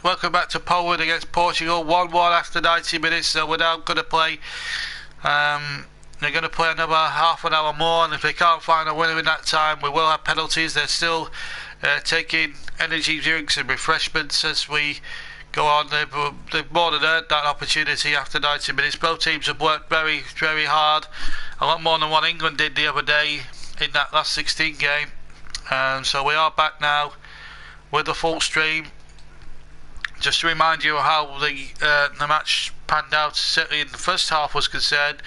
Welcome back to Poland against Portugal. 1-1 after 90 minutes. So we're now going to play. They're going to play another half an hour more, and if they can't find a winner in that time, we will have penalties. They're still taking energy drinks and refreshments as we go on. They've more than earned that opportunity after 90 minutes. Both teams have worked very, very hard. A lot more than what England did the other day in that last 16 game. So we are back now with the full stream. Just to remind you how the match panned out, certainly in the first half was concerned.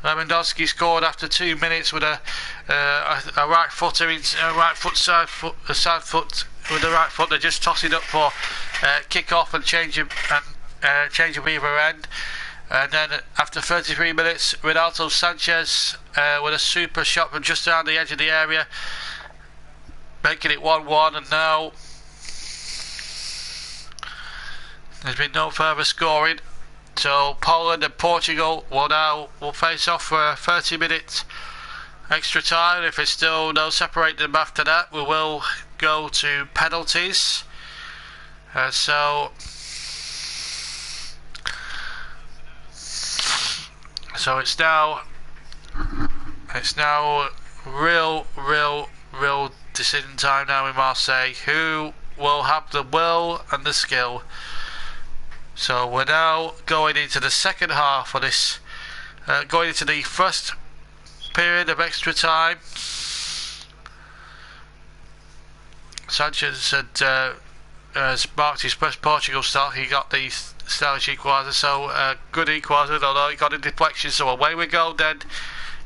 Lewandowski scored after 2 minutes with a right footer, side foot with the right foot. They just toss it up for kick off and change of either end. And then after 33 minutes, Ronaldo Sanchez with a super shot from just around the edge of the area, making it 1-1. And now there's been no further scoring. So Poland and Portugal will face off for a 30-minute extra time. If there's still no separating them after that, we will go to penalties. So it's now real decision time now in Marseille. Who will have the will and the skill? So we're now going into the second half of this, going into the first period of extra time. Sanchez has marked his first Portugal start. He got the stylish equaliser, so good equaliser, although he got a deflection. So away we go then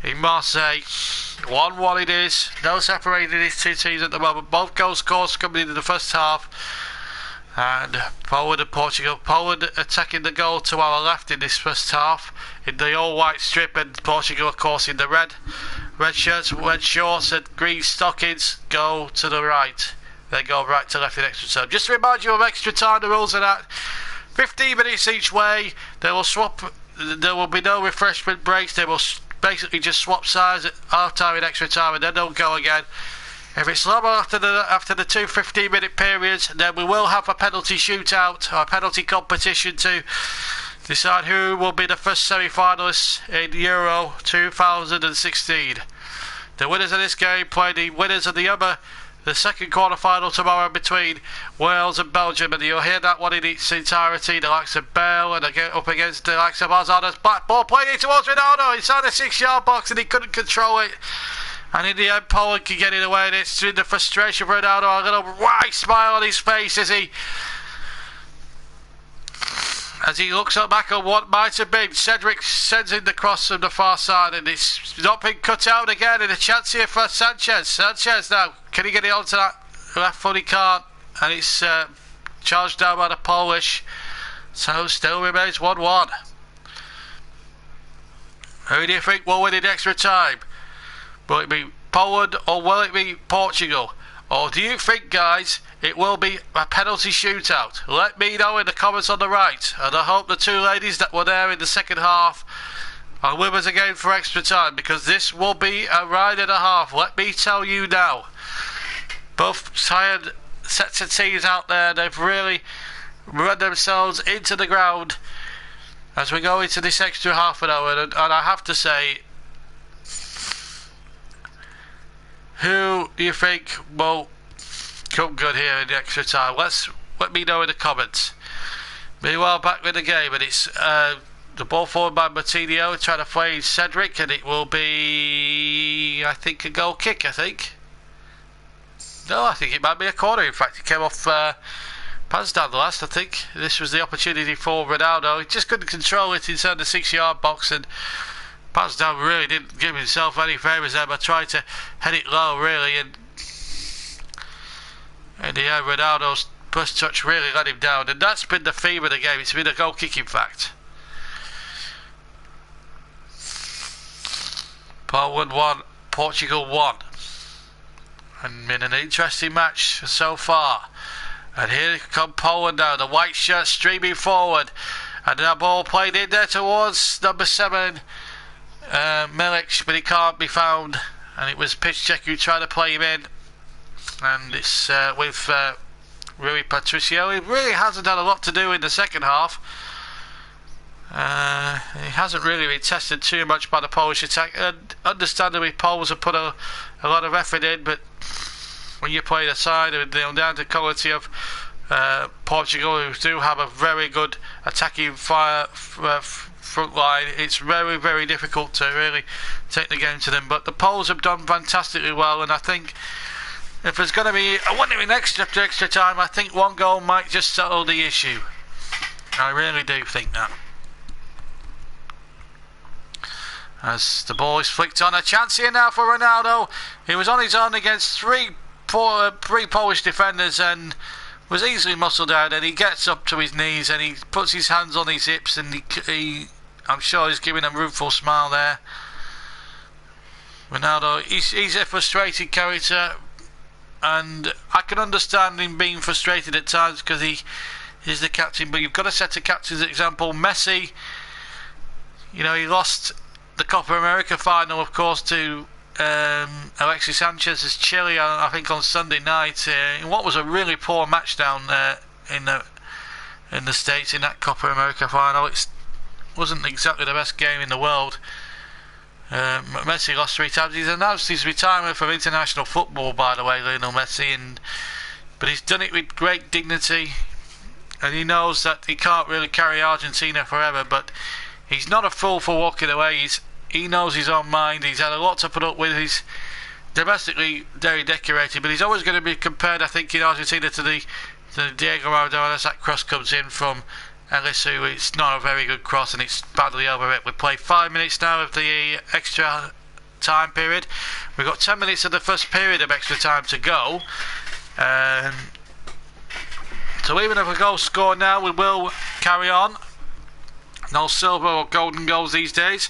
in Marseille. 1-1 it is. No separating these two teams at the moment. Both goal scores coming into the first half. And Poland and Portugal. Poland attacking the goal to our left in this first half in the all white strip, and Portugal of course in the red shirts, red shorts and green stockings go to the right. They go right to left in extra time. Just to remind you of extra time, the rules are that 15 minutes each way. They will swap. There will be no refreshment breaks. They will basically just swap sides at half time in extra time, and then they'll go again. If it's longer after the two 15-minute periods, then we will have a penalty shootout, or a penalty competition to decide who will be the first semi-finalists in Euro 2016. The winners of this game play the winners of the second quarter-final tomorrow between Wales and Belgium, and you'll hear that one in its entirety. The likes of Bale and up against the likes of Hazard. Black ball played in towards Ronaldo inside the 6-yard box, and he couldn't control it. And in the end, Poland can get it away, and it's in the frustration for Ronaldo. A little wide smile on his face as he looks back on what might have been. Cedric sends in the cross from the far side, and it's not been cut out again. And a chance here for Sanchez. Sanchez now, can he get it onto that left foot? He can't, and it's charged down by the Polish. So still remains 1-1. Who do you think will win in extra time? Will it be Poland or will it be Portugal? Or do you think, guys, it will be a penalty shootout? Let me know in the comments on the right. And I hope the two ladies that were there in the second half are with us again for extra time, because this will be a ride and a half. Let me tell you now. Both tired sets of teams out there, they've really run themselves into the ground as we go into this extra half an hour. And I have to say, who do you think will come good here in the extra time? Let me know in the comments. Meanwhile, back with the game, and it's the ball forward by Martinho trying to play Cedric, and it will be, I think, a goal kick. I think it might be a corner. In fact, it came off pads down the last. I think this was the opportunity for Ronaldo. He just couldn't control it inside the 6-yard box, and Pansdown really didn't give himself any favours there, but tried to head it low really, and in the end Ronaldo's first touch really let him down, and that's been the theme of the game. It's been a goal kick in fact. Poland 1, Portugal 1, and been an interesting match so far. And here come Poland now, the white shirt streaming forward, and that ball played in there towards number 7 Milik, but he can't be found, and it was Piszczek who tried to play him in, and it's with Rui Patricio. He really hasn't had a lot to do in the second half. He hasn't really been tested too much by the Polish attack. Understandably, Poles have put a lot of effort in, but when you play the side with the down to quality of Portugal, who do have a very good attacking front line, it's very, very difficult to really take the game to them. But the Poles have done fantastically well, and I think if there's going to be a winner in extra time, I think one goal might just settle the issue. I really do think that. As the ball is flicked on, a chance here now for Ronaldo. He was on his own against three Polish defenders and was easily muscled out, and he gets up to his knees and he puts his hands on his hips, and he I'm sure he's giving a rueful smile there. Ronaldo, he's a frustrated character, and I can understand him being frustrated at times because he is the captain, but you've got to set a captain's example. Messi, you know, he lost the Copa America final, of course, to Alexis Sanchez's Chile, I think, on Sunday night, in what was a really poor match down there in the States in that Copa America final. It wasn't exactly the best game in the world. Messi lost 3 times. He's announced his retirement from international football, by the way, Lionel Messi, but he's done it with great dignity, and he knows that he can't really carry Argentina forever, but he's not a fool for walking away. He knows his own mind. He's had a lot to put up with. He's domestically very decorated, but he's always going to be compared, I think, in Argentina to the Diego Maradona as that cross comes in from Ellis, who it's not a very good cross and it's badly over it. We play 5 minutes now of the extra time period. We've got 10 minutes of the first period of extra time to go. So even if a goal scored now, we will carry on. No silver or golden goals these days.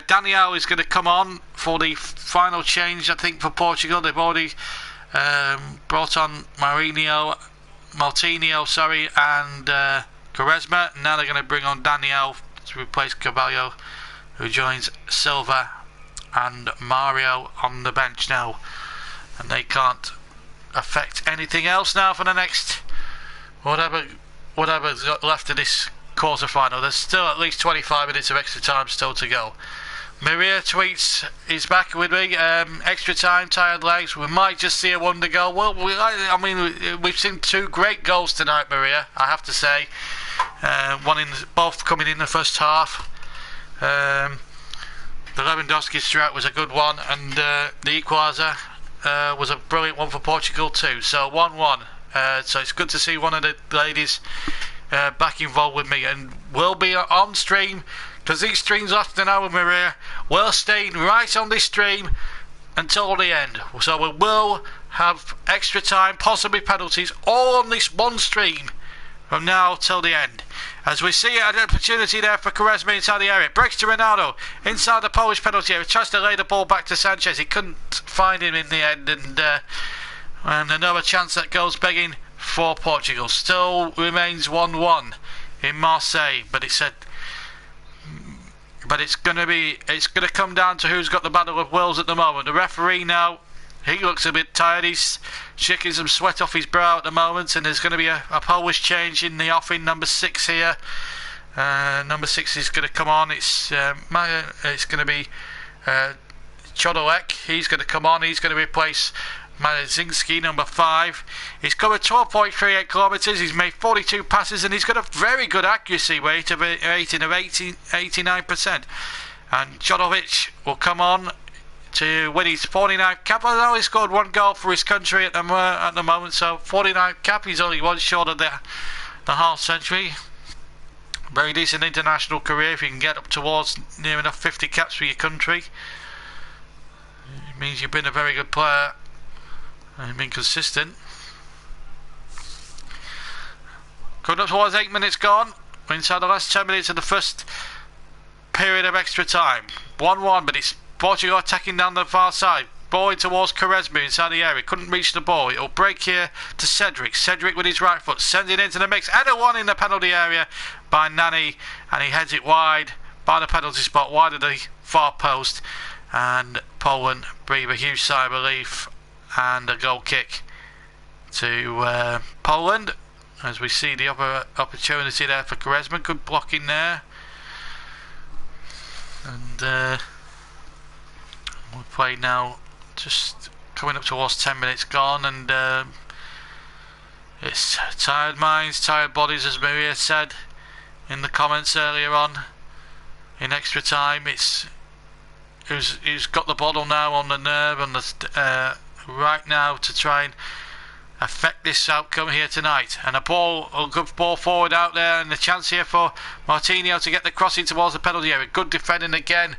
Daniel is going to come on for the final change, I think, for Portugal. They've already brought on Martinho, and Quaresma. Now they're going to bring on Daniel to replace Carvalho, who joins Silva and Mario on the bench now. And they can't affect anything else now for the next whatever's left of this quarter final. There's still at least 25 minutes of extra time still to go. Maria tweets, he's back with me. Extra time, tired legs. We might just see a wonder goal. Well, we've seen 2 great goals tonight, Maria, I have to say. Both coming in the first half. The Lewandowski strike was a good one, and the equaliser was a brilliant one for Portugal too. So 1-1. So it's good to see one of the ladies back involved with me, and we'll be on stream, because these streams last an hour, Maria. We're staying right on this stream until the end, so we will have extra time, possibly penalties, all on this one stream from now till the end. As we see an opportunity there for Quaresma inside the area, breaks to Ronaldo inside the Polish penalty area, tries to lay the ball back to Sanchez. He couldn't find him in the end, and another chance that goes begging for Portugal. Still remains 1-1 in Marseille, but it's going to come down to who's got the battle of wills at the moment. The referee now, he looks a bit tired. He's shaking some sweat off his brow at the moment, and there's going to be a Polish change in the offing. Number 6 here. Number 6 is going to come on. It's going to be Chodolek. He's going to come on. He's going to replace Mazinski, number 5. He's covered 12.38 kilometres. He's made 42 passes, and he's got a very good accuracy rate of 89%. And Jodovic will come on to win his 49th cap. He's only scored 1 goal for his country at the moment, so 49th cap. He's only 1 short of the half century. Very decent international career if you can get up towards near enough 50 caps for your country. It means you've been a very good player and been consistent. Coming up towards 8 minutes gone. We're inside the last 10 minutes of the first period of extra time. 1-1, but it's Portugal attacking down the far side. Ball in towards Quaresma inside the area. Couldn't reach the ball. It'll break here to Cedric. Cedric with his right foot sends it into the mix. And a 1 in the penalty area by Nani. And he heads it wide by the penalty spot, wide of the far post. And Poland breathe a huge sigh of relief. And a goal kick to Poland, as we see the opportunity there for Quaresma. Good blocking there, and we play now, just coming up towards 10 minutes gone, and it's tired minds, tired bodies, as Maria said in the comments earlier on. In extra time, it's who's got the bottle now on the nerve and the right now to try and affect this outcome here tonight. And a good ball forward out there, and the chance here for Martinho to get the crossing towards the penalty area. Good defending again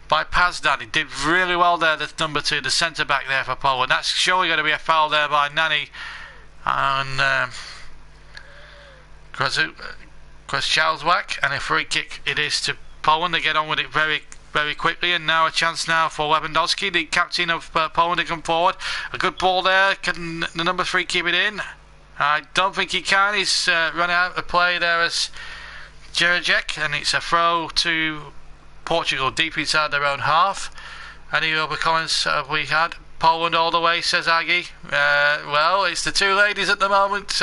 by Pazdan. He did really well there, the number 2, the centre back there for Poland. That's surely going to be a foul there by Nani and Kraschalwak, and a free kick it is to Poland. They get on with it very, very quickly, and now a chance now for Lewandowski, the captain of Poland, to come forward. A good ball there. Can the number 3 keep it in? I don't think he can. He's run out of play there as Jerejek, and it's a throw to Portugal deep inside their own half. Any other comments have we had? Poland all the way, says Aggie. Well, it's the two ladies at the moment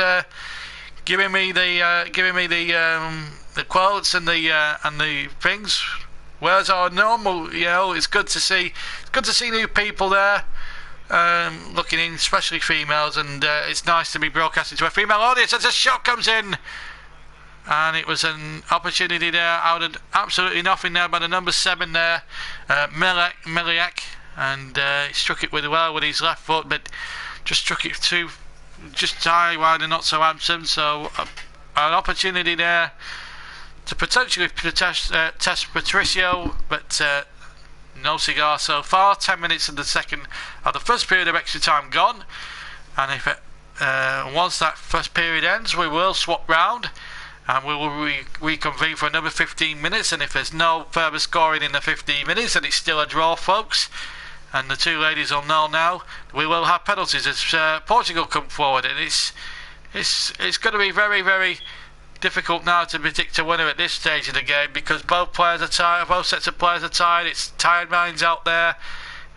giving me the quotes and the things. Whereas our normal, you know, it's good to see new people there, looking in, especially females, and it's nice to be broadcasting to a female audience as a shot comes in. And it was an opportunity there out of absolutely nothing there by the number 7 there, Miliak, and he struck it with his left foot, but just struck it just high, wide, and not so handsome. So an opportunity there to potentially test Patricio, but no cigar so far. 10 minutes of the first period of extra time gone, and if once that first period ends, we will swap round and we will reconvene for another 15 minutes. And if there's no further scoring in the 15 minutes, and it's still a draw, folks, and the two ladies will know now, we will have penalties as Portugal come forward, and it's going to be very, very difficult now to predict a winner at this stage of the game, because both sets of players are tired. It's tired minds out there.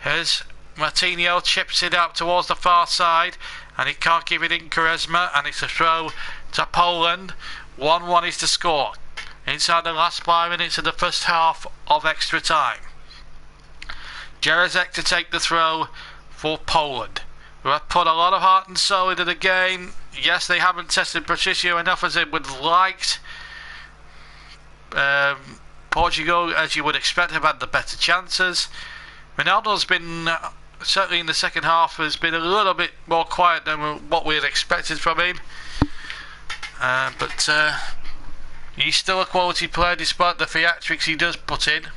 Here's Martinho, chips it out towards the far side, and he can't give it in Quaresma, and it's a throw to Poland. 1-1 is to score inside the last 5 minutes of the first half of extra time. Jerezek to take the throw for Poland, who have put a lot of heart and soul into the game. Yes, they haven't tested Patricio enough as it would liked. Portugal, as you would expect, have had the better chances. Ronaldo's been, certainly in the second half, has been a little bit more quiet than what we had expected from him. But he's still a quality player despite the theatrics he does put in.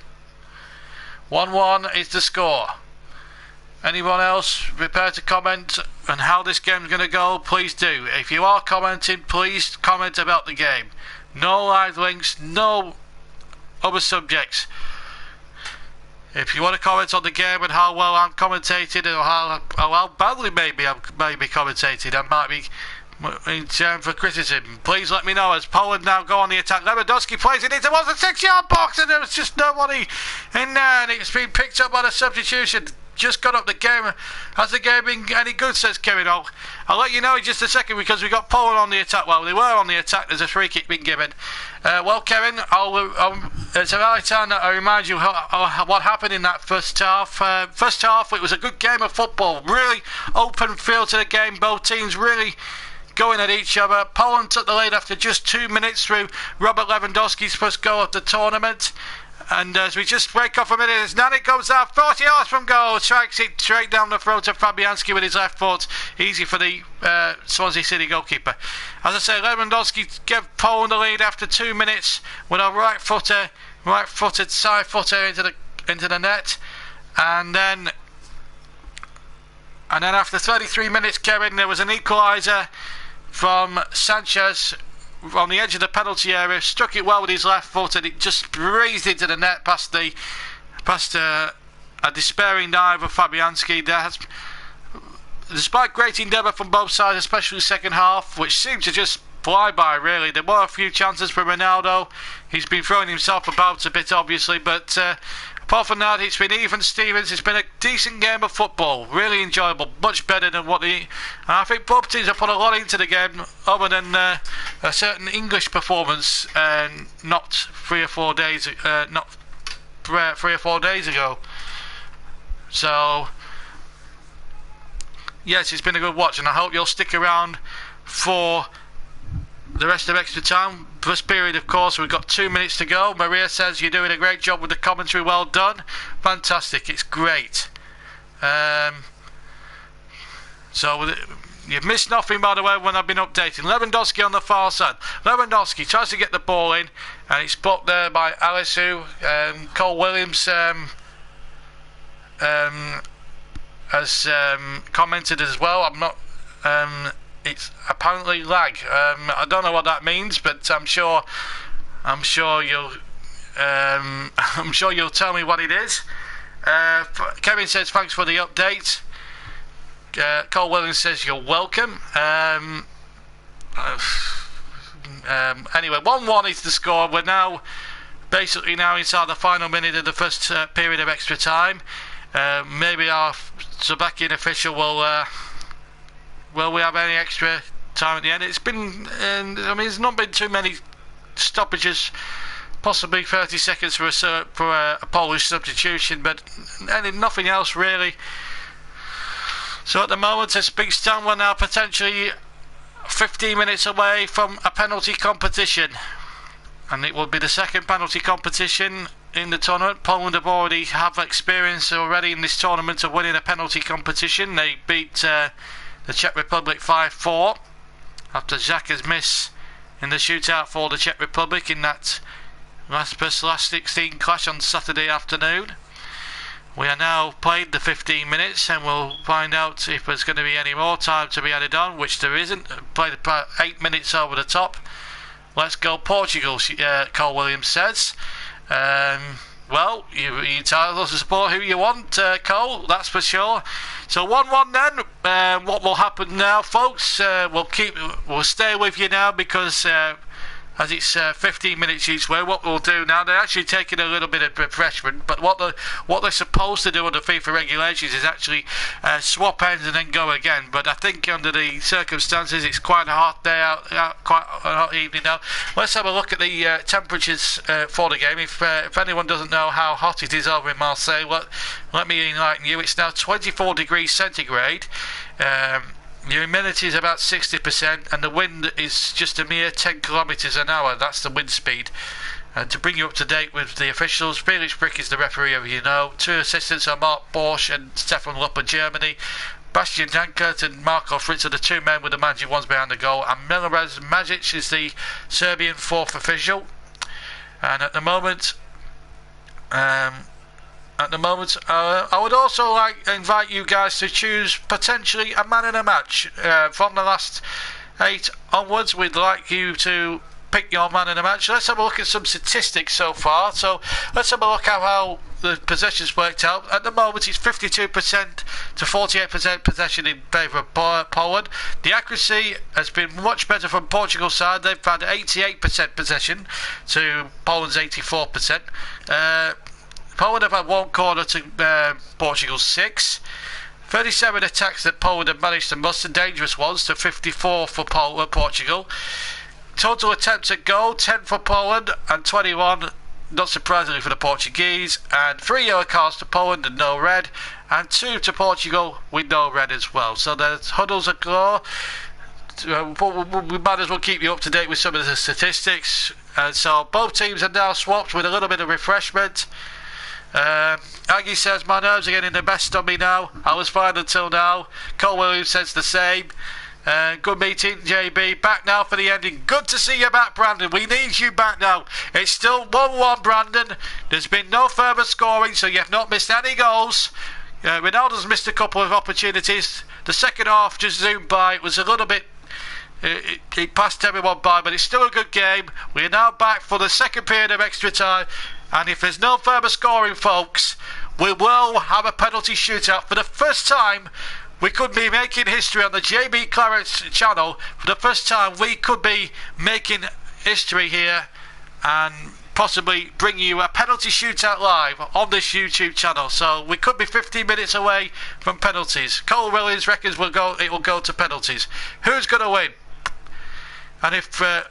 1-1 is the score. Anyone else prepared to comment on how this game's going to go? Please do. If you are commenting, please comment about the game. No live links, no other subjects. If you want to comment on the game and how well I'm commentating, or how badly maybe I'm commentating, I might be in term for criticism, please let me know, as Poland now go on the attack. Lewandowski plays it in towards the 6-yard box, and there was just nobody in there, and it's been picked up by the substitution. Just got up the game. Has the game been any good, says Kevin? I'll let you know in just a second, because we got Poland on the attack. Well, they were on the attack. There's a free kick been given. Well, Kevin, it's a right time that I remind you what happened in that first half. First half, it was a good game of football. Really open feel to the game. Both teams really going at each other. Poland took the lead after just 2 minutes through Robert Lewandowski's first goal of the tournament. And as we just break off a minute, as Nani goes out 40 yards from goal, strikes it straight down the throat of Fabianski with his left foot. Easy for the Swansea City goalkeeper. As I say, Lewandowski gave Poland the lead after 2 minutes with a right-footed side footer into the net, and then after 33 minutes, Kevin, there was an equaliser from Sanchez on the edge of the penalty area. Struck it well with his left foot, and it just breezed into the net past a despairing dive of Fabianski. Despite great endeavour from both sides, especially the second half, which seemed to just fly by really. There were a few chances for Ronaldo. He's been throwing himself about a bit, obviously, but apart from that, it's been even Stevens. It's been a decent game of football, really enjoyable, much better than what the. I think both teams have put a lot into the game, other than a certain English performance, not 3 or 4 days, not 3 or 4 days ago. So yes, it's been a good watch, and I hope you'll stick around for the rest of extra time. First period, of course, we've got 2 minutes to go. Maria says you're doing a great job with the commentary. Well done. Fantastic. It's great. So you've missed nothing, by the way, when I've been updating. Lewandowski on the far side. Lewandowski tries to get the ball in, and it's blocked there by Alisu. Cole Williams has commented as well. I'm not. It's apparently lag. I don't know what that means, but I'm sure you'll tell me what it is. Kevin says thanks for the update. Cole Williams says you're welcome. Anyway, 1-1 is the score. We're now basically inside the final minute of the first period of extra time. Maybe our Slovakian official will we have any extra time at the end? It's been, there's not been too many stoppages, possibly 30 seconds for a Polish substitution, but nothing else really. So at the moment, as big stand, we're now potentially 15 minutes away from a penalty competition, and it will be the second penalty competition in the tournament. Poland have experience already in this tournament of winning a penalty competition. They beat the Czech Republic 5-4 after Xhaka's miss in the shootout for the Czech Republic in that last 16 clash on Saturday afternoon. We are now played the 15 minutes, and we'll find out if there's going to be any more time to be added on, which there isn't. Played about 8 minutes over the top. Let's go Portugal, Cole Williams says. Well, you're entitled to support who you want, Cole, that's for sure. So 1-1 then. What will happen now, folks? We'll stay with you now because as it's 15 minutes each way. What we'll do now, they're actually taking a little bit of refreshment, but what they're supposed to do under FIFA regulations is actually swap ends and then go again. But I think under the circumstances, it's quite a hot day out, quite a hot evening now. Let's have a look at the temperatures for the game. If anyone doesn't know how hot it is over in Marseille, let me enlighten you. It's now 24 degrees centigrade. The humidity is about 60%, and the wind is just a mere 10 kilometres an hour. That's the wind speed. And to bring you up to date with the officials, Felix Brick is the referee, as you know. 2 assistants are Mark Borsch and Stefan Lupp of Germany. Bastian Dankert and Marko Fritz are the 2 men with the magic ones behind the goal. And Milorad Majic is the Serbian 4th official. And at the moment, I would also like to invite you guys to choose potentially a man in a match. From the last 8 onwards, we'd like you to pick your man in a match. Let's have a look at some statistics so far. So let's have a look at how the possessions worked out. At the moment, it's 52% to 48% possession in favour of Poland. The accuracy has been much better from Portugal's side. They've had 88% possession to Poland's 84%. Poland have had 1 corner to Portugal's 6. 37 attacks that Poland have managed to muster, dangerous ones, to 54 for Portugal. Total attempts at goal, 10 for Poland and 21, not surprisingly, for the Portuguese. And 3 yellow cards to Poland and no red, and 2 to Portugal with no red as well. So there's huddles galore. We might as well keep you up to date with some of the statistics. And so both teams are now swapped with a little bit of refreshment. Aggie says my nerves are getting the best of me now. I was fine until now. Cole Williams says the same. Good meeting, JB. Back now for the ending. Good to see you back, Brandon. We need you back now. It's still 1-1, Brandon. There's been no further scoring, so you have not missed any goals. Ronaldo's missed a couple of opportunities. The second half just zoomed by. It was a little bit... It passed everyone by, but it's still a good game. We are now back for the second period of extra time. And if there's no further scoring, folks, we will have a penalty shootout. For the first time, we could be making history on the JB Clarence channel. For the first time, we could be making history here. And possibly bring you a penalty shootout live on this YouTube channel. So we could be 15 minutes away from penalties. Cole Williams reckons it will go to penalties. Who's going to win? And if Tammy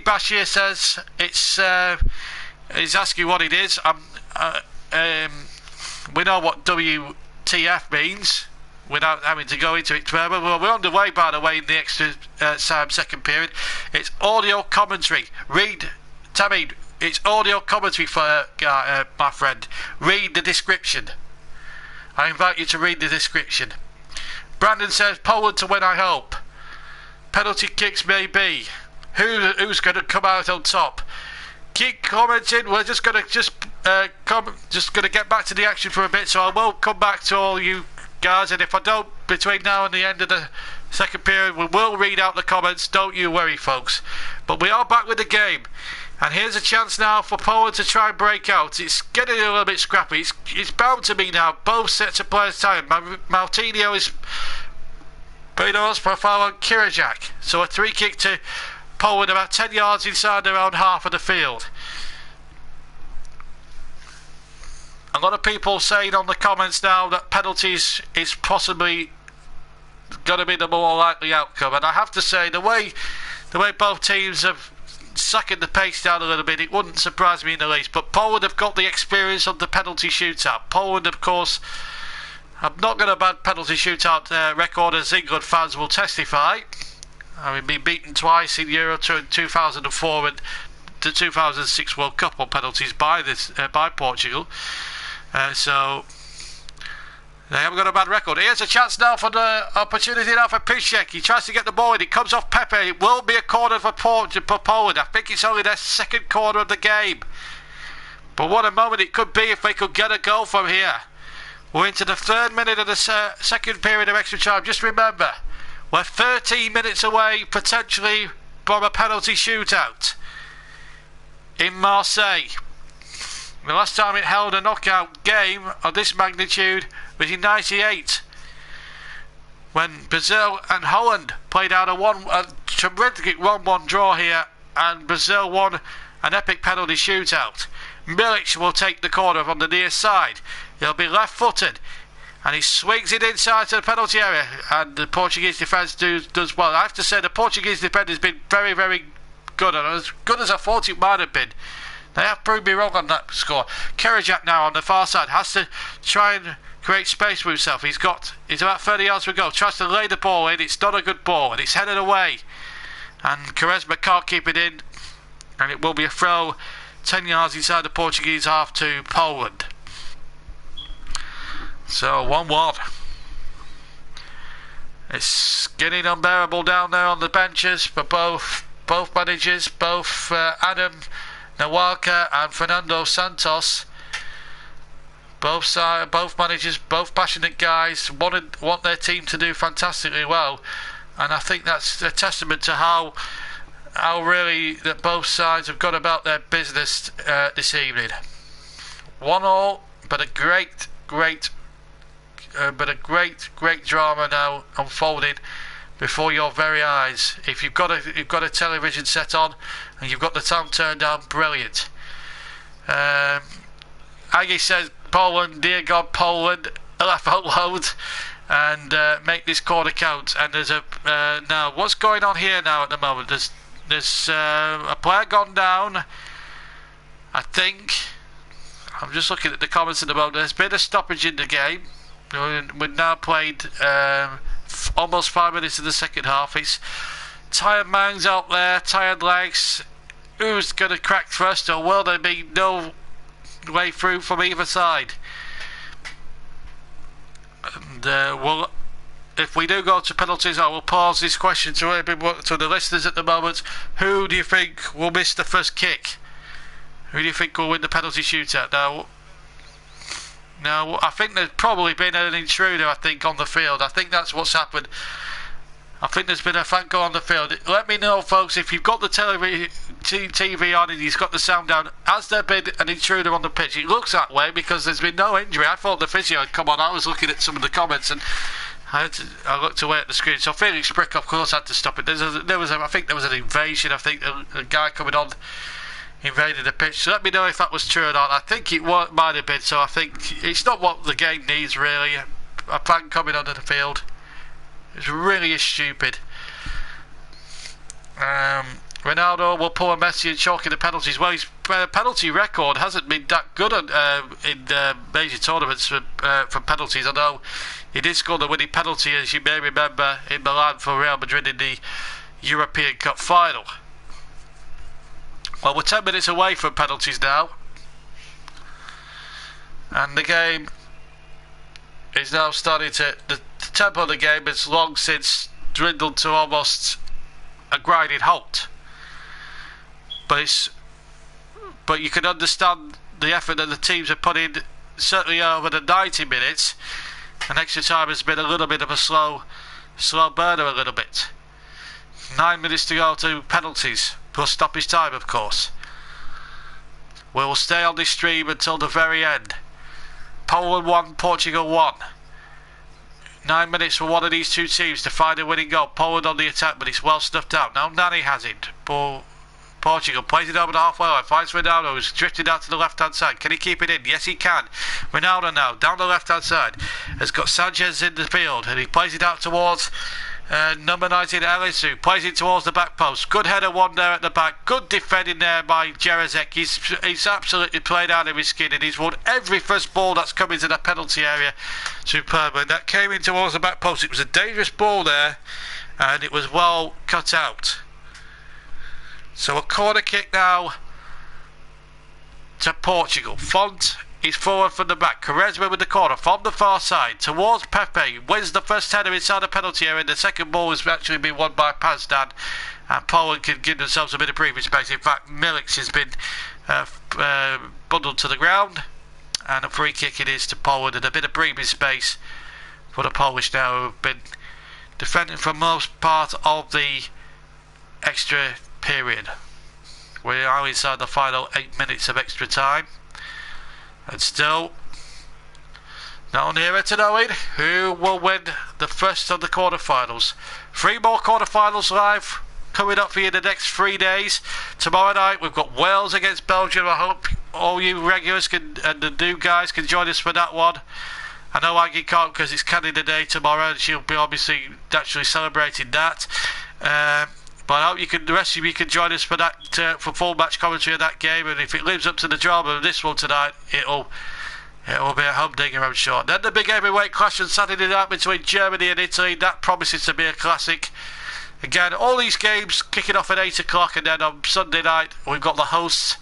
Bashir says he's asking what it is. We know what WTF means without having to go into it further. Well, we're underway, by the way, in the extra time second period. It's audio commentary. Read, Tammy, it's audio commentary for my friend. Read the description. I invite you to read the description. Brandon says Poland to win, I hope. Penalty kicks maybe. Who's going to come out on top? Keep commenting. We're just going to get back to the action for a bit, so I will come back to all you guys, and if I don't between now and the end of the second period, we will read out the comments. Don't you worry, folks. But we are back with the game, and here's a chance now for Poland to try and break out. It's getting a little bit scrappy. It's bound to be now. Both sets of players tired. Martinho is putting us for a foul on Kirajak, so a free kick to Poland about 10 yards inside their own half of the field. A lot of people saying on the comments now that penalties is possibly going to be the more likely outcome, and I have to say the way both teams have sucking the pace down a little bit, it wouldn't surprise me in the least. But Poland have got the experience of the penalty shootout. Poland, of course, have not got a bad penalty shootout record, as England fans will testify. Having been beaten twice in Euro 2004 and the 2006 World Cup on penalties by Portugal. So they haven't got a bad record. Here's a chance now for the opportunity now for Piszczek. He tries to get the ball in. It comes off Pepe. It will be a corner for Poland. I think it's only their second corner of the game. But what a moment it could be if they could get a goal from here. We're into the 3rd minute of the second period of extra time. Just remember, we're 13 minutes away potentially from a penalty shootout in Marseille. The last time it held a knockout game of this magnitude was in '98, when Brazil and Holland played out a terrific 1-1 draw here, and Brazil won an epic penalty shootout. Milic will take the corner from the near side. He'll be left-footed, and he swings it inside to the penalty area, and the Portuguese defence does well. I have to say the Portuguese defence has been very, very good, and as good as I thought it might have been. They have proved me wrong on that score. Kirajak now on the far side has to try and create space for himself. He's about 30 yards to go. Tries to lay the ball in. It's not a good ball, and it's headed away. And Quaresma can't keep it in, and it will be a throw 10 yards inside the Portuguese half to Poland. So 1-1. It's getting unbearable down there on the benches for both managers, both Adam Nawalka and Fernando Santos. Both managers, both passionate guys, want their team to do fantastically well, and I think that's a testament to how really that both sides have gone about their business this evening. 1-1, but a great drama now unfolding before your very eyes. If you've got a television set on and you've got the sound turned down, brilliant. Aggie says, Poland, dear God, Poland, laugh out loud and make this quarter count. And there's now what's going on here now at the moment? There's a player gone down, I think. I'm just looking at the comments at the moment. There's been a stoppage in the game. We've now played almost 5 minutes of the second half. It's tired minds out there, tired legs. Who's going to crack first, or will there be no way through from either side? And if we do go to penalties, I will pause this question to the listeners at the moment. Who do you think will miss the first kick? Who do you think will win the penalty shootout? Now, I think there's probably been an intruder, on the field. I think that's what's happened. I think there's been a Franco on the field. Let me know, folks, if you've got the TV on and you've got the sound down. Has there been an intruder on the pitch? It looks that way because there's been no injury. I thought the physio had come on. I was looking at some of the comments, and I looked away at the screen, so Felix Brick, of course, had to stop it. I think there was an invasion. I think a guy coming on invaded the pitch. So let me know if that was true or not. I think it might have been. So I think it's not what the game needs really. A fan coming onto the field. It really is stupid. Ronaldo will pull a Messi and chalk in the penalties. Well, his penalty record hasn't been that good in major tournaments from penalties, although he did score the winning penalty, as you may remember, in Milan for Real Madrid in the European Cup final. Well, we're 10 minutes away from penalties now, and the game is now starting to... The tempo of the game has long since dwindled to almost a grinding halt. But you can understand the effort that the teams have put in, certainly over the 90 minutes, and extra time has been a little bit of a slow burner a little bit. 9 minutes to go to penalties, plus stoppage time of course. We will stay on this stream until the very end. Poland 1, Portugal 1. 9 minutes for one of these two teams to find a winning goal. Poland on the attack, but it's well snuffed out. Now Nani has it. Portugal plays it over the halfway line, finds Ronaldo, who's drifted out to the left hand side. Can he keep it in? Yes he can. Ronaldo now down the left hand side has got Sanchez in the field, and he plays it out towards number 19 Elisu, plays it towards the back post. Good header one there at the back. Good defending there by Jerezek. He's absolutely played out of his skin, and he's won every first ball that's come into the penalty area superbly. And that came in towards the back post. It was a dangerous ball there, and it was well cut out. So a corner kick now to Portugal. Font is forward from the back. Quaresma with the corner from the far side towards Pepe. Wins the first header inside the penalty area, and the second ball has actually been won by Pazdan, and Poland can give themselves a bit of breathing space. In fact, Milik has been bundled to the ground, and a free kick it is to Poland, and a bit of breathing space for the Polish now, who have been defending for most part of the extra period. We are inside the final 8 minutes of extra time, and still no nearer to knowing who will win the first of the quarterfinals. 3 more quarterfinals live coming up for you in the next 3 days. Tomorrow night we've got Wales against Belgium. I hope all you regulars and the new guys can join us for that one. I know Aggie can't because it's Canada Day tomorrow, and she'll be obviously naturally celebrating that. But I hope the rest of you can join us for that, for full match commentary of that game. And if it lives up to the drama of this one tonight, it'll be a humdinger, I'm sure. Then the big heavyweight clash on Saturday night between Germany and Italy. That promises to be a classic. Again, all these games kicking off at 8 o'clock, and then on Sunday night we've got the hosts,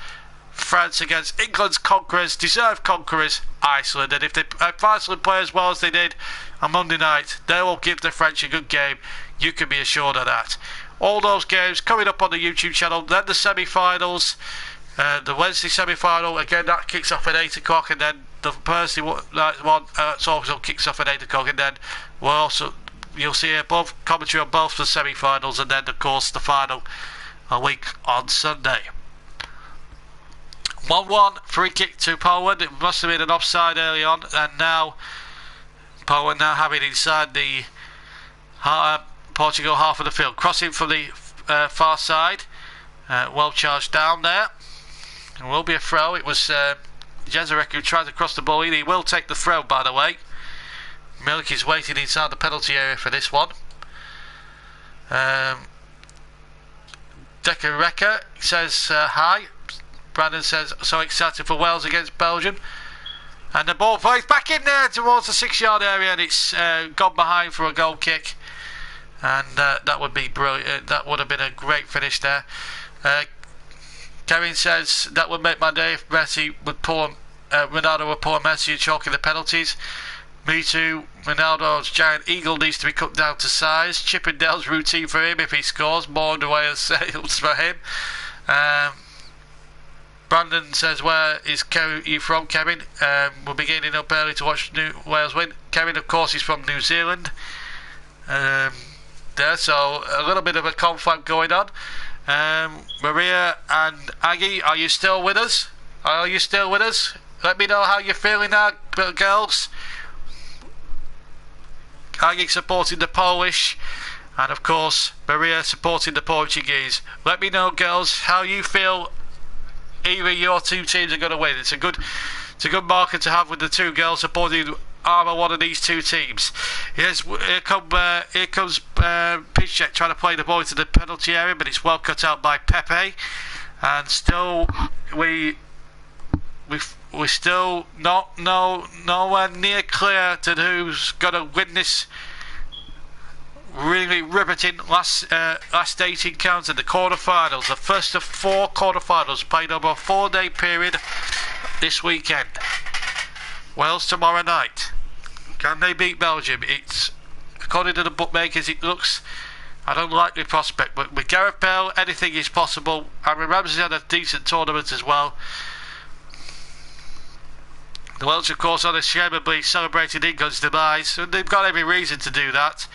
France, against England's conquerors, deserved conquerors, Iceland. And if Iceland play as well as they did on Monday night, they will give the French a good game. You can be assured of that. All those games coming up on the YouTube channel. Then the semi-finals, the Wednesday semi-final, again that kicks off at 8 o'clock, and then the Thursday one also kicks off at 8 o'clock, and then you'll see above commentary on both the semi-finals, and then of course the final a week on Sunday. 1-1 free kick to Poland. It must have been an offside early on, and now Poland now have it inside the Portugal half of the field. Crossing from the far side, well charged down there. It will be a throw. It was Jezerek who tried to cross the ball in. He will take the throw, by the way. Milik is waiting inside the penalty area for this one. Decker Recker says hi. Brandon says so excited for Wales against Belgium. And the ball plays back in there towards the 6-yard area, and it's gone behind for a goal kick. And that would be brilliant. That would have been a great finish there. Kevin says that would make my day if Messi would Ronaldo would pull Messi and chalk in the penalties. Me too. Ronaldo's giant eagle needs to be cut down to size. Chippendale's routine for him if he scores. More in the way of sales for him. Brandon says, where is you from, Kevin? We'll be getting up early to watch Wales win. Kevin, of course, is from New Zealand. So a little bit of a conflict going on. Maria and Aggie, are you still with us? Let me know how you're feeling now, girls. Aggie supporting the Polish, and of course Maria supporting the Portuguese. Let me know, girls, how you feel either your two teams are going to win. It's a good marker to have with the two girls supporting either one of these two teams. Here comes Piszczek trying to play the ball into the penalty area, but it's well cut out by Pepe. And still, we're still nowhere near clear to who's going to win this really riveting last 18 counts in the quarterfinals. The first of 4 quarterfinals played over a 4-day period this weekend. Wales tomorrow night. Can they beat Belgium? It's, according to the bookmakers, it looks an unlikely prospect, but with Gareth Bale, anything is possible. Aaron Ramsey had a decent tournament as well. The Welsh, of course, unashamedly celebrated England's demise, and they've got every reason to do that.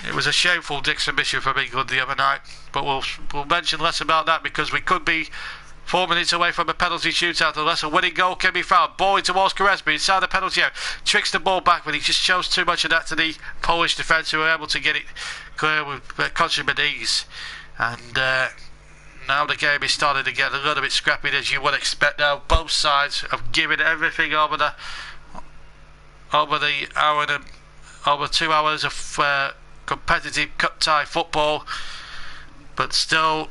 It was a shameful exhibition from England the other night, but we'll mention less about that because we could be 4 minutes away from a penalty shootout unless a winning goal can be found. Ball in towards Koresby inside the penalty area. Tricks the ball back, but he just shows too much of that to the Polish defence, who were able to get it clear with consummate ease. And now the game is starting to get a little bit scrappy, as you would expect now. Both sides have given everything over 2 hours of competitive cut-tie football, but still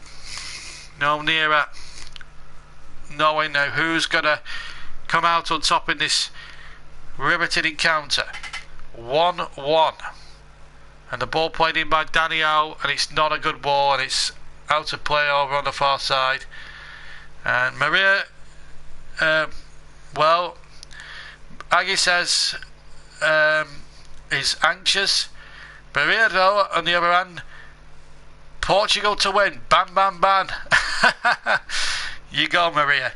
no nearer knowing now who's going to come out on top in this riveting encounter. 1-1, and the ball played in by Daniel, and it's not a good ball, and it's out of play over on the far side. And Maria, well, Aggie says is anxious. Maria, though, on the other hand, Portugal to win. Bam, bam, bam. You go, Maria.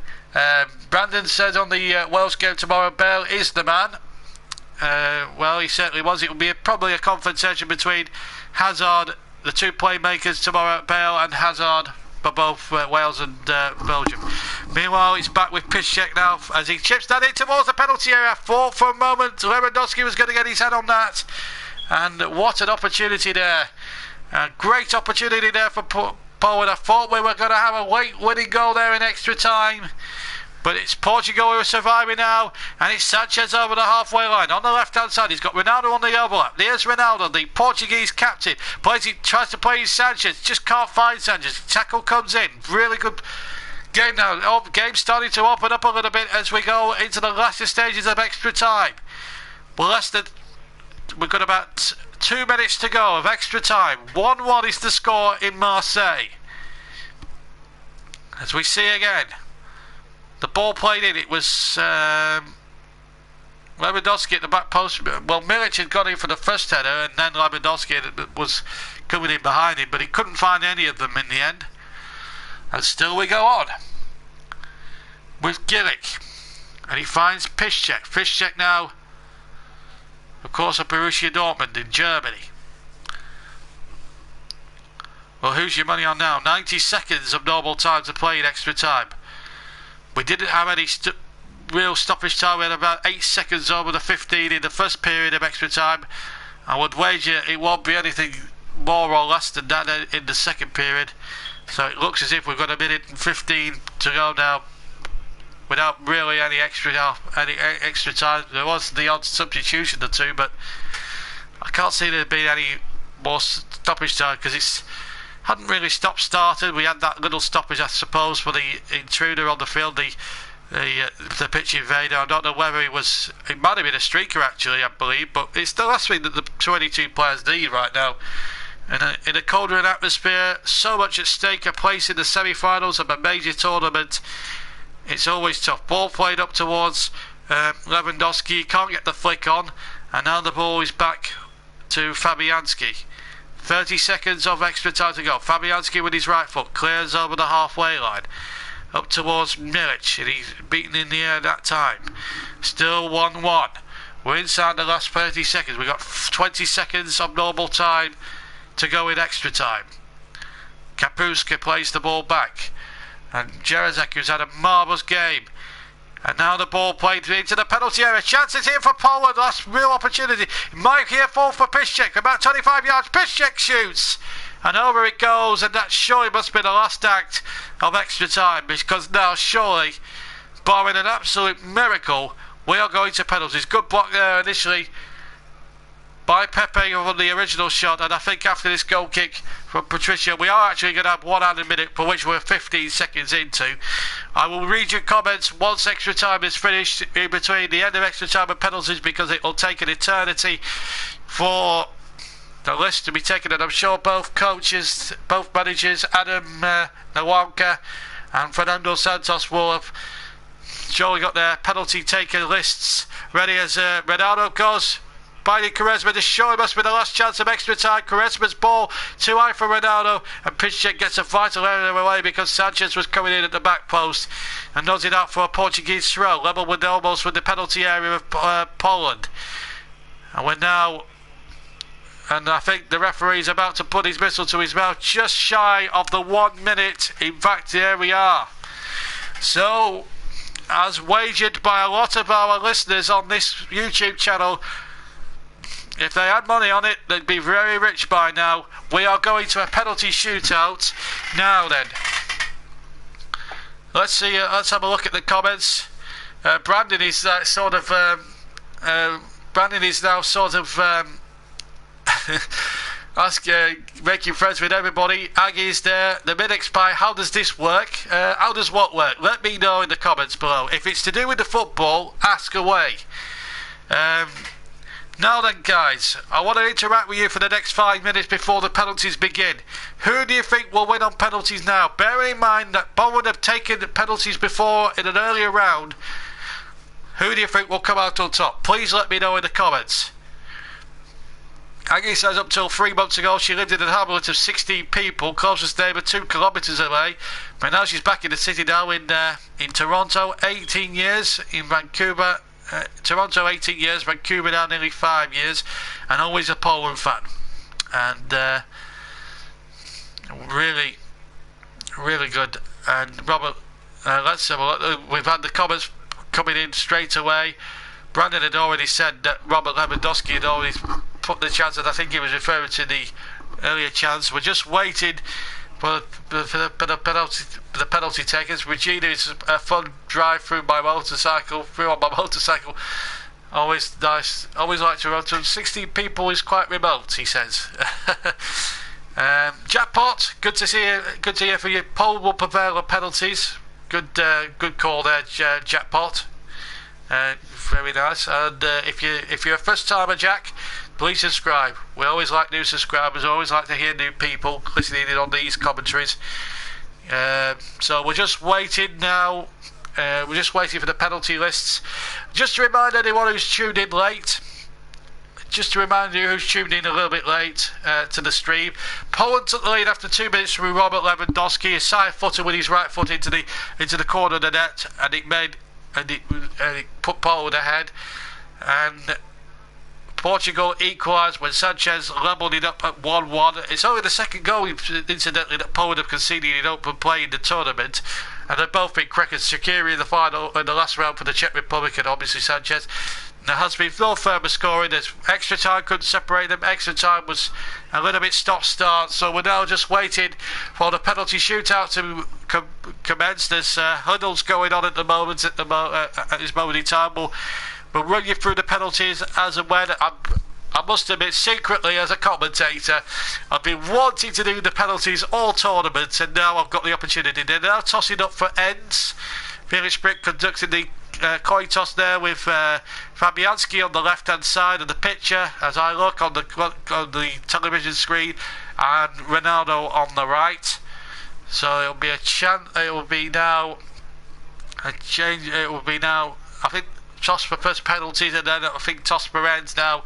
Brandon said on the Wales game tomorrow, Bale is the man. Well, he certainly was. It will be probably a confrontation between Hazard, the two playmakers tomorrow, Bale and Hazard, for both Wales and Belgium. Meanwhile, he's back with Piszczek now as he chips that in towards the penalty area. Thought for a moment Lewandowski was going to get his head on that. And what an opportunity there. A great opportunity there for Poland. I thought we were going to have a late winning goal there in extra time. But it's Portugal who are surviving now. And it's Sanchez over the halfway line. On the left-hand side, he's got Ronaldo on the overlap. There's Ronaldo, the Portuguese captain. Tries to play Sanchez. Just can't find Sanchez. Tackle comes in. Really good game now. Game starting to open up a little bit as we go into the last stages of extra time. We've got about 2 minutes to go of extra time. 1-1 is the score in Marseille. As we see again, the ball played in. It was Lewandowski at the back post. Well, Milic had got in for the first header, and then Lewandowski was coming in behind him, but he couldn't find any of them in the end. And still we go on with Gillick, and he finds Piszczek. Piszczek now, of course, at Borussia Dortmund in Germany. Well, who's your money on now? 90 seconds of normal time to play in extra time. We didn't have any real stoppage time. We had about 8 seconds over the 15 in the first period of extra time. I would wager it won't be anything more or less than that in the second period. So it looks as if we've got 1 minute and 15 to go now, without really any extra time. There was the odd substitution or two, but I can't see there being any more stoppage time because it hadn't really started. We had that little stoppage, I suppose, for the intruder on the field, the pitch invader. I don't know whether it might have been a streaker actually, I believe, but it's the last thing that the 22 players need right now. And in a colder atmosphere, so much at stake, a place in the semi-finals of a major tournament. It's always tough. Ball played up towards Lewandowski. He can't get the flick on, and now the ball is back to Fabianski. 30 seconds of extra time to go. Fabianski with his right foot clears over the halfway line up towards Milic, and he's beaten in the air that time. Still 1-1. We're inside the last 30 seconds. We've got 20 seconds of normal time to go in extra time. Kapuska plays the ball back, and Jerezek, who's had a marvellous game, And now the ball played into the penalty area. Chances here for Poland. Last real opportunity. Mike here fall for Piszczek. About 25 yards. Piszczek shoots. And over it goes. And that surely must be the last act of extra time. Because now surely, barring an absolute miracle, we are going to penalties. Good block there initially by Pepe on the original shot, and I think after this goal kick from Patricia, we are actually going to have 1 hour a minute, for which we're 15 seconds into. I will read your comments once extra time is finished in between the end of extra time and penalties, because it will take an eternity for the list to be taken, and I'm sure both coaches, both managers, Adam Nawanka and Fernando Santos will have surely got their penalty taken lists ready as Ronaldo goes. Binding Quaresma, this surely must be the last chance of extra time. Quaresma's ball too high for Ronaldo, and Piszczek gets a vital error away because Sanchez was coming in at the back post and nods it out for a Portuguese throw, level with almost with the penalty area of Poland. And we're now, and I think the referee's about to put his whistle to his mouth, just shy of the 1 minute. In fact, here we are. So, as wagered by a lot of our listeners on this YouTube channel, if they had money on it, they'd be very rich by now. We are going to a penalty shootout. Now then, let's see. Let's have a look at the comments. Brandon is Brandon is now sort of making friends with everybody. Aggie's there. The minutes by. How does this work? How does what work? Let me know in the comments below. If it's to do with the football, ask away. Now then, guys, I want to interact with you for the next 5 minutes before the penalties begin. Who do you think will win on penalties now? Bearing in mind that Poland have taken penalties before in an earlier round, who do you think will come out on top? Please let me know in the comments. Aggie says up till 3 months ago she lived in a hamlet of 16 people, closest neighbour 2 kilometres away. But now she's back in the city now in Toronto, 18 years, in Vancouver. Toronto 18 years, Vancouver now nearly 5 years, and always a Poland fan. And really, really good. And Robert, let's have a look. We've had the comments coming in straight away. Brandon had already said that Robert Lewandowski had already put the chance, and I think he was referring to the earlier chance. We're just waiting for the penalty takers. Regina is a fun drive through on my motorcycle. Always nice. Always like Toronto. 16 people is quite remote, he says. Jackpot, good to see you. Good to hear from you. Poland will prevail on penalties. Good call there, Jackpot. Very nice. And if you're a first timer, Jack, please subscribe. We always like new subscribers. We always like to hear new people listening in on these commentaries. So we're just waiting now. We're just waiting for the penalty lists. Just to remind anyone who's tuned in late. Just to remind you who's tuned in a little bit late to the stream. Poland took the lead after 2 minutes through Robert Lewandowski. A side footer with his right foot into the corner of the net, and it put Poland ahead. And Portugal equalised when Sanchez levelled it up at 1-1. It's only the second goal, incidentally, that Poland have conceded in open play in the tournament, and they've both been crickets. Shaqiri in the final, in the last round for the Czech Republic, and obviously Sanchez. There has been no further scoring. There's extra time couldn't separate them. Extra time was a little bit stop-start, so we're now just waiting for the penalty shootout to commence. There's huddles going on at the moment. At this moment in time, we'll run you through the penalties as and when. I must admit, secretly as a commentator, I've been wanting to do the penalties all tournament, and now I've got the opportunity. They're now tossing up for ends. Felix Brick conducting the coin toss there with Fabianski on the left hand side of the picture as I look on the television screen, and Ronaldo on the right. So it'll be a chance. It will be now a change. It will be now, I think, toss for first penalties, and then I think toss for ends. Now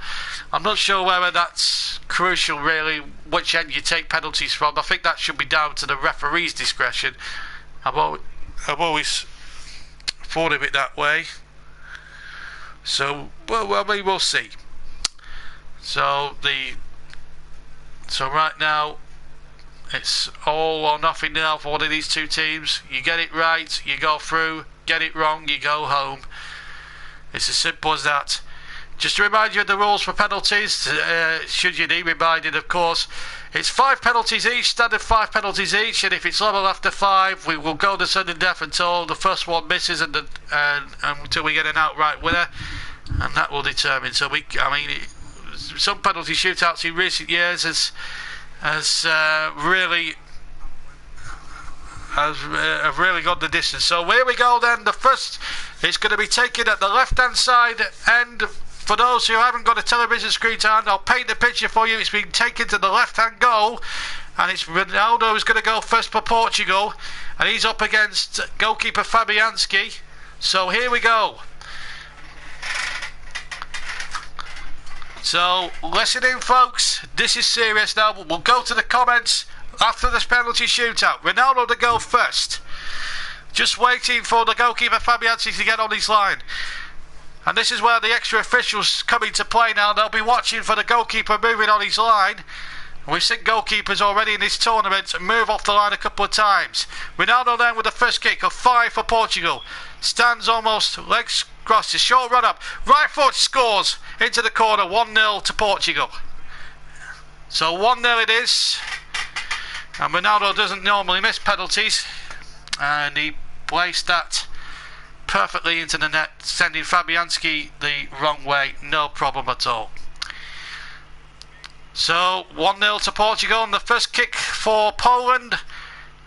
I'm not sure whether that's crucial really, which end you take penalties from. I think that should be down to the referee's discretion. I've always thought of it that way. So well, we'll see. So right now It's all or nothing now for one of these two teams. You get it right, you go through. Get it wrong, you go home. It's as simple as that. Just to remind you of the rules for penalties, should you need reminded, of course. It's 5 penalties each, standard 5 penalties each, and if it's level after 5, we will go to sudden death until the first one misses and until we get an outright winner, and that will determine. So some penalty shootouts in recent years has really got the distance. So here we go then. The first is going to be taken at the left hand side end. For those who haven't got a television screen to hand, I'll paint the picture for you. It's been taken to the left hand goal, and it's Ronaldo who's going to go first for Portugal, and he's up against goalkeeper Fabianski. So here we go. So listen in, folks, this is serious now. We'll go to the comments after this penalty shootout. Ronaldo to go first, just waiting for the goalkeeper Fabianski to get on his line. And this is where the extra officials come into play now. They'll be watching for the goalkeeper moving on his line. We've seen goalkeepers already in this tournament move off the line a couple of times. Ronaldo then with the first kick of 5 for Portugal. Stands almost, legs crossed, a short run up. Right foot scores into the corner, 1-0 to Portugal. So 1-0 it is. And Ronaldo doesn't normally miss penalties. And he placed that perfectly into the net, sending Fabianski the wrong way, no problem at all. So 1-0 to Portugal, and the first kick for Poland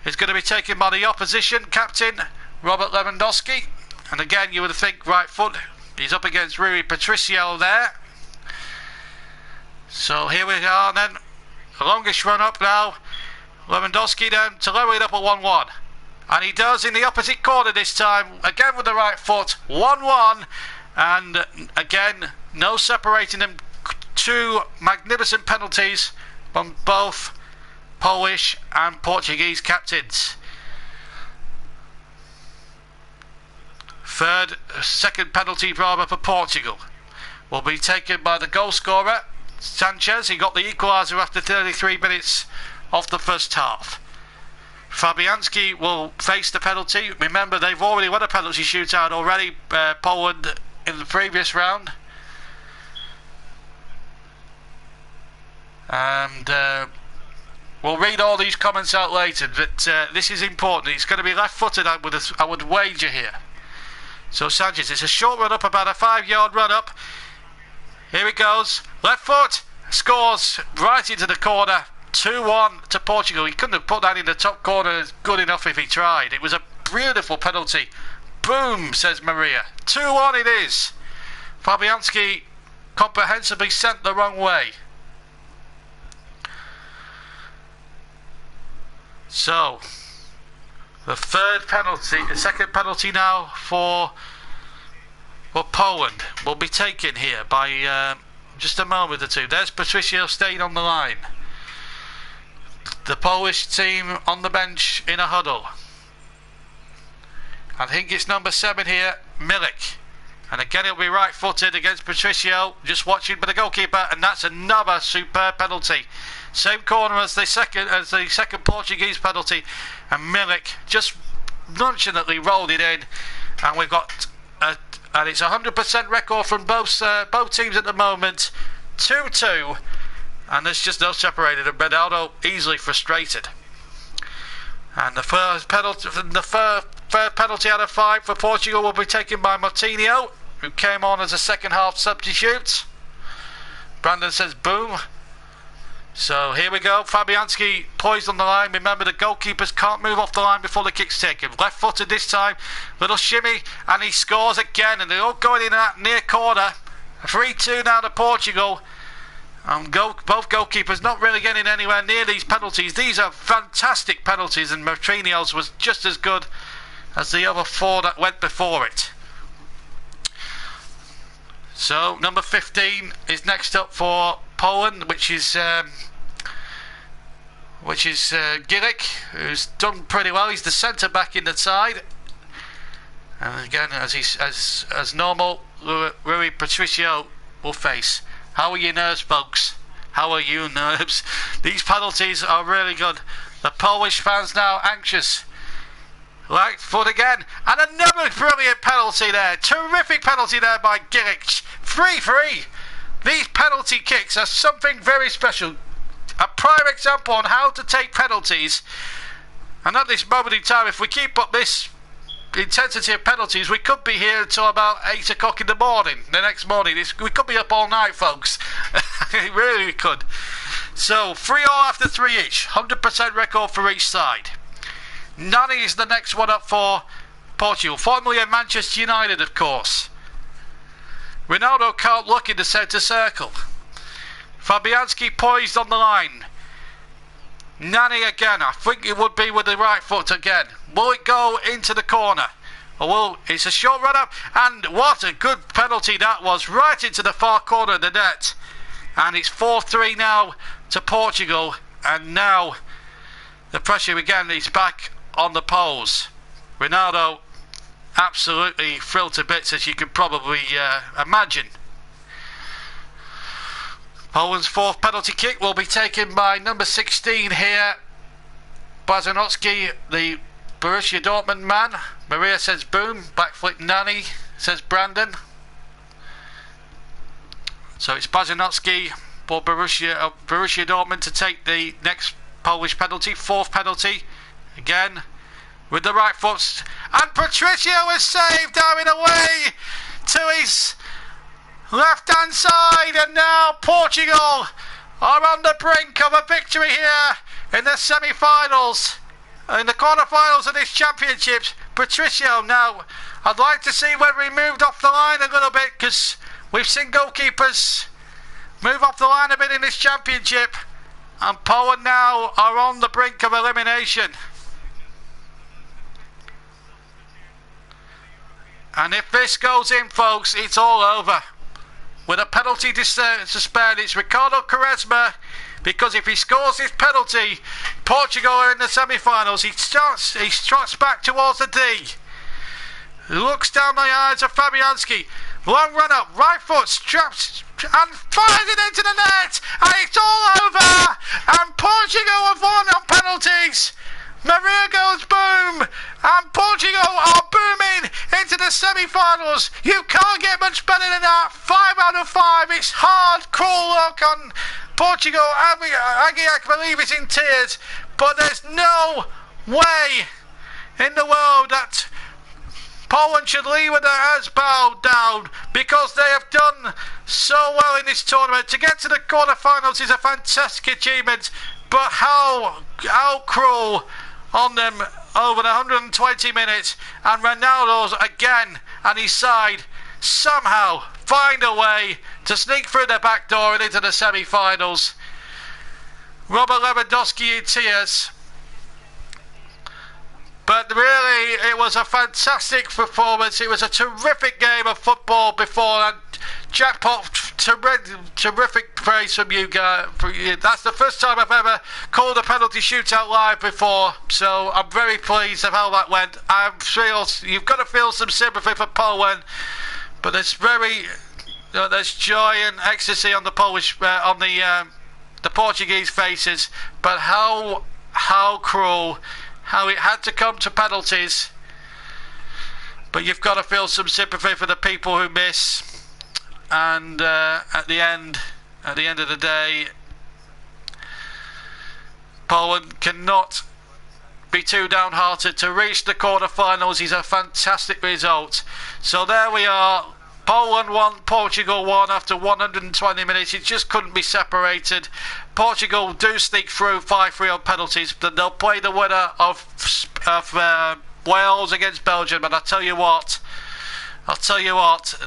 is going to be taken by the opposition captain Robert Lewandowski, and again you would think right foot. He's up against Rui Patricio there. So here we are then, the longest run up now. Lewandowski then to lower it up at 1-1. And he does in the opposite corner this time, again with the right foot, 1-1, and again, no separating them. 2 magnificent penalties from both Polish and Portuguese captains. Second penalty rather for Portugal will be taken by the goal scorer, Sanchez. He got the equaliser after 33 minutes of the first half. Fabianski will face the penalty. Remember, they've already won a penalty shootout already, Poland, in the previous round. And we'll read all these comments out later, but this is important. It's going to be left-footed, I would wager here. So Sanchez, it's a short run up, about a 5-yard run up. Here it goes. Left foot, scores right into the corner. 2-1 to Portugal. He couldn't have put that in the top corner good enough if he tried. It was a beautiful penalty. Boom, says Maria. 2-1 it is. Fabianski comprehensively sent the wrong way. So, the second penalty now for Poland will be taken here by just a moment or two. There's Patricio staying on the line. The Polish team on the bench in a huddle. I think it's number 7 here, Milik. And again it'll be right footed against Patricio, just watching by the goalkeeper, and that's another superb penalty. Same corner as the second Portuguese penalty, and Milik just nonchalantly rolled it in, and we've got and it's 100% record from both teams at the moment, 2-2. And there's just no separated, and Ronaldo easily frustrated. And the first penalty, third penalty out of 5 for Portugal will be taken by Martinho, who came on as a second half substitute. Brandon says boom. So here we go. Fabianski poised on the line. Remember, the goalkeepers can't move off the line before the kick's taken. Left footed this time. Little shimmy, and he scores again. And they're all going in that near corner. 3-2 now to Portugal. Both goalkeepers not really getting anywhere near these penalties. These are fantastic penalties, and Martinho's was just as good as the other 4 that went before it. So number 15 is next up for Poland, which is Gillick, who's done pretty well. He's the centre back in the side, and again, as normal, Rui Patricio will face. How are your nerves, folks? How are you, nerves? These penalties are really good. The Polish fans now anxious. Right foot again, and another brilliant penalty there. Terrific penalty there by Gillick. 3-3. These penalty kicks are something very special. A prime example on how to take penalties. And at this moment in time, if we keep up this intensity of penalties, we could be here until about 8 o'clock in the morning. The next morning, we could be up all night, folks. It really could. So 3-3 after 3 each. 100% record for each side. Nani is the next one up for Portugal, formerly at Manchester United, of course. Ronaldo can't look in the centre circle. Fabianski poised on the line. Nani again, I think it would be with the right foot again. Will it go into the corner? Or it's a short run up, and what a good penalty that was, right into the far corner of the net. And it's 4-3 now to Portugal, and now the pressure again is back on the Poles. Ronaldo absolutely thrilled to bits, as you can probably imagine. Poland's fourth penalty kick will be taken by number 16 here, Bazanowski, the Borussia Dortmund man. Maria says boom, backflip Nani, says Brandon. So it's Bazanowski for Borussia Dortmund to take the next Polish penalty, fourth penalty. Again, with the right foot, and Patricio is saved down in away to his left hand side, and now Portugal are on the brink of a victory here in the semi-finals, in the quarter-finals of this championship. Patricio now, I'd like to see whether he moved off the line a little bit, because we've seen goalkeepers move off the line a bit in this championship, and Poland now are on the brink of elimination. And if this goes in, folks, it's all over. With a penalty to spare, it's Ricardo Quaresma, because if he scores this penalty, Portugal are in the semi-finals. He struts back towards the D. Looks down the eyes of Fabianski. Long run up, right foot, straps, and fires it into the net. And it's all over. And Portugal have won on penalties. Maria goes boom, and Portugal are booming into the semi-finals. You can't get much better than that. 5 out of 5. It's hard, cruel look on Portugal. I believe is in tears, but there's no way in the world that Poland should leave with their heads bowed down, because they have done so well in this tournament. To get to the quarter-finals is a fantastic achievement, but how cruel on them over the 120 minutes. And Ronaldo's again and his side somehow find a way to sneak through the back door and into the semi-finals. Robert Lewandowski in tears, but really it was a fantastic performance. It was a terrific game of football before, and jackpot, terrific praise from you guys. That's the first time I've ever called a penalty shootout live before, so I'm very pleased of how that went. You've got to feel some sympathy for Poland, but there's there's joy and ecstasy on the the Portuguese faces. But how cruel, how it had to come to penalties. But you've got to feel some sympathy for the people who miss. And at the end of the day, Poland cannot be too downhearted. To reach the quarter-finals is a fantastic result. So there we are. Poland won, Portugal won after 120 minutes. It just couldn't be separated. Portugal do sneak through 5-3 on penalties, but they'll play the winner of Wales against Belgium. And I'll tell you what,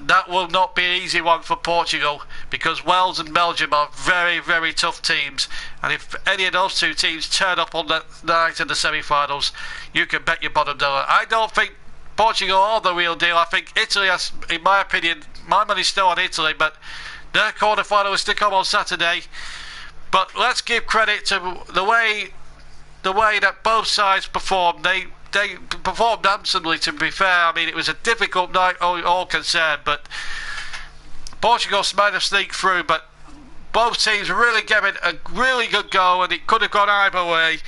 that will not be an easy one for Portugal, because Wales and Belgium are very, very tough teams. And if any of those two teams turn up on the night in the semi-finals, you can bet your bottom dollar. I don't think Portugal are the real deal. I think Italy has, in my opinion, my money's still on Italy, but their quarter-final is to come on Saturday. But let's give credit to the way that both sides performed. They performed handsomely, to be fair. I mean, it was a difficult night, all concerned, but Portugal might have sneaked through, but both teams really gave it a really good go, and it could have gone either way,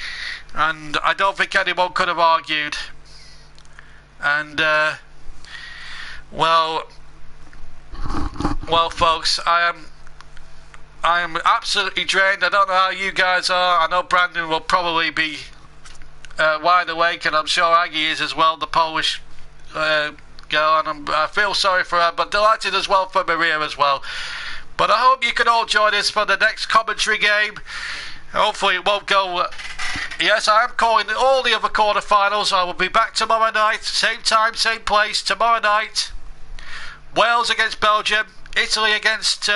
and I don't think anyone could have argued. And well folks, I am absolutely drained. I don't know how you guys are. I know Brandon will probably be wide awake, and I'm sure Aggie is as well, the Polish girl, and I feel sorry for her, but delighted as well for Maria as well. But I hope you can all join us for the next commentary game. Hopefully it won't go... Yes, I am calling all the other quarterfinals. I will be back tomorrow night, same time, same place, tomorrow night. Wales against Belgium, Italy against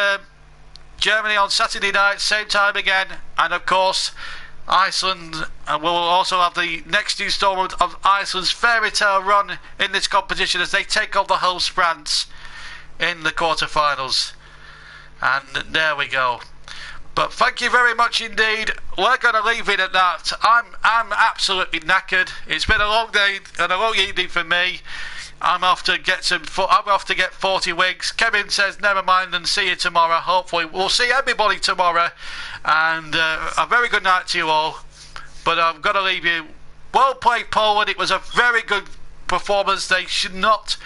Germany on Saturday night, same time again, and of course Iceland, and we'll also have the next instalment of Iceland's fairy tale run in this competition as they take on the host France in the quarterfinals. And there we go. But thank you very much indeed. We're going to leave it at that. I'm absolutely knackered. It's been a long day and a long evening for me. I'm off to get 40 wigs. Kevin says never mind and see you tomorrow. Hopefully we'll see everybody tomorrow. And a very good night to you all. But I'm going to leave you. Well played, Poland. It was a very good performance. They should not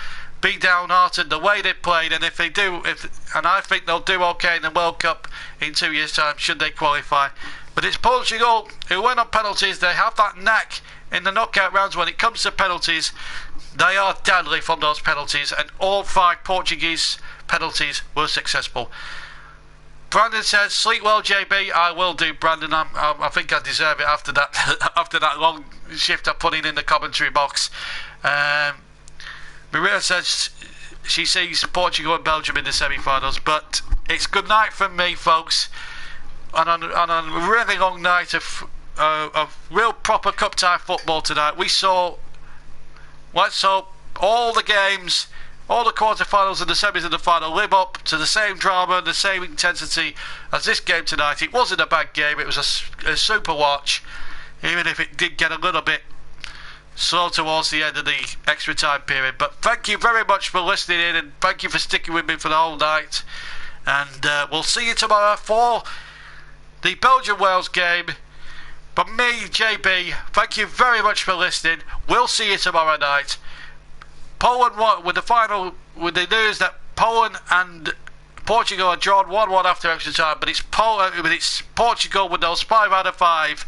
be downhearted the way they played, and if they do, and I think they'll do okay in the World Cup in 2 years' time should they qualify. But it's Portugal who win on penalties. They have that knack in the knockout rounds when it comes to penalties. They are deadly from those penalties, and all 5 Portuguese penalties were successful. Brandon says, sleep well, JB. I will do, Brandon. I think I deserve it after that after that long shift I put in the commentary box. Maria says she sees Portugal and Belgium in the semi-finals, but it's good night from me, folks. And on a really long night of real proper cup tie football tonight, we saw all the games, all the quarterfinals and the semis and the final live up to the same drama and the same intensity as this game tonight. It wasn't a bad game. It was a super watch, even if it did get a little bit slow towards the end of the extra time period. But thank you very much for listening in, and thank you for sticking with me for the whole night. And we'll see you tomorrow for the Belgium-Wales game. From me, JB, thank you very much for listening. We'll see you tomorrow night. Poland won with the news that Poland and Portugal are drawn 1-1 after extra time, but it's Portugal with those 5 out of 5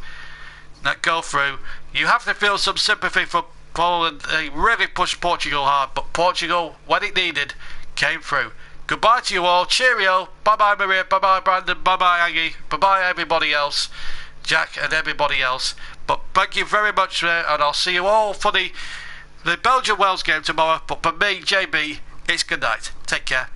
that go through. You have to feel some sympathy for Poland. They really pushed Portugal hard, but Portugal, when it needed, came through. Goodbye to you all. Cheerio. Bye-bye, Maria. Bye-bye, Brandon. Bye-bye, Aggie. Bye-bye, everybody else. Jack and everybody else. But thank you very much, and I'll see you all for the Belgium-Wales game tomorrow. But for me, JB, it's good night. Take care.